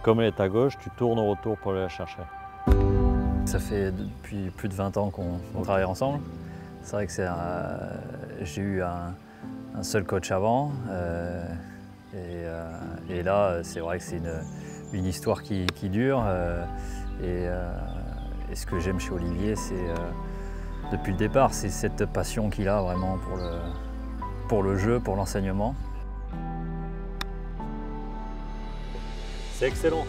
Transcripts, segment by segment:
comme elle est à gauche, tu tournes au retour pour aller la chercher. Ça fait depuis plus de 20 ans qu'on travaille ensemble. C'est vrai que j'ai eu un seul coach avant. Et là, c'est vrai que c'est une histoire qui dure. Et ce que j'aime chez Olivier, c'est depuis le départ, c'est cette passion qu'il a vraiment pour le jeu, pour l'enseignement. C'est excellent.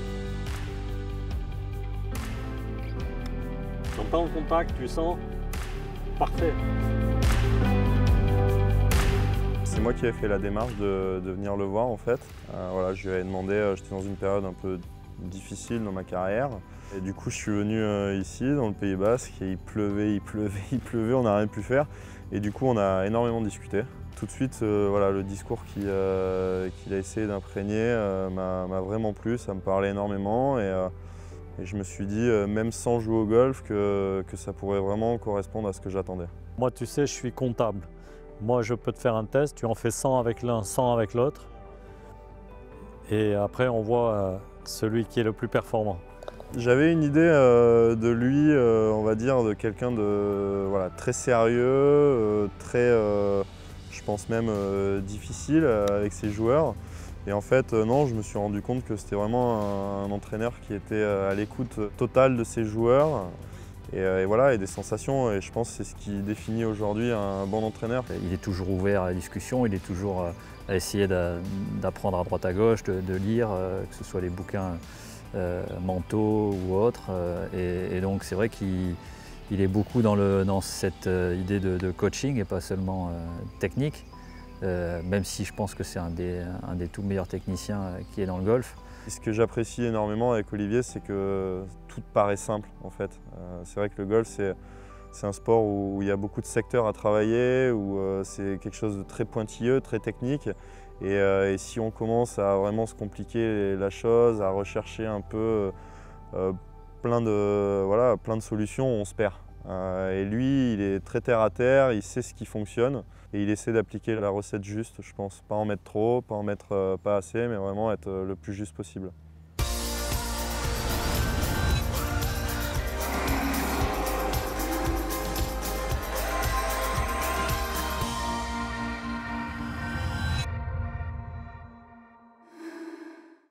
Quand pas en contact, tu sens parfait. C'est moi qui ai fait la démarche de venir le voir en fait. Voilà, je lui avais demandé, j'étais dans une période un peu difficile dans ma carrière. Et du coup je suis venu ici dans le Pays Basque et il pleuvait, on n'a rien pu faire. Et du coup on a énormément discuté. Tout de suite voilà, le discours qu'il a essayé d'imprégner m'a vraiment plu, ça me parlait énormément. Et je me suis dit, même sans jouer au golf, que ça pourrait vraiment correspondre à ce que j'attendais. Moi tu sais, je suis comptable. Moi, je peux te faire un test, tu en fais 100 avec l'un, 100 avec l'autre. Et après, on voit celui qui est le plus performant. J'avais une idée de lui, on va dire, de quelqu'un de voilà, très sérieux, très, je pense même, difficile avec ses joueurs. Et en fait, non, je me suis rendu compte que c'était vraiment un entraîneur qui était à l'écoute totale de ses joueurs. Et voilà, et des sensations, et je pense que c'est ce qui définit aujourd'hui un bon entraîneur. Il est toujours ouvert à la discussion, il est toujours à essayer d'apprendre à droite à gauche, de lire, que ce soit les bouquins mentaux ou autres. Et donc c'est vrai qu'il est beaucoup dans cette idée de coaching et pas seulement technique, même si je pense que c'est un des tout meilleurs techniciens qui est dans le golf. Et ce que j'apprécie énormément avec Olivier, c'est que tout paraît simple en fait. C'est vrai que le golf, c'est un sport où il y a beaucoup de secteurs à travailler, où c'est quelque chose de très pointilleux, très technique. Et si on commence à vraiment se compliquer la chose, à rechercher un peu plein de solutions, on se perd. Et lui, il est très terre à terre, il sait ce qui fonctionne et il essaie d'appliquer la recette juste, je pense. Pas en mettre trop, pas en mettre pas assez, mais vraiment être le plus juste possible.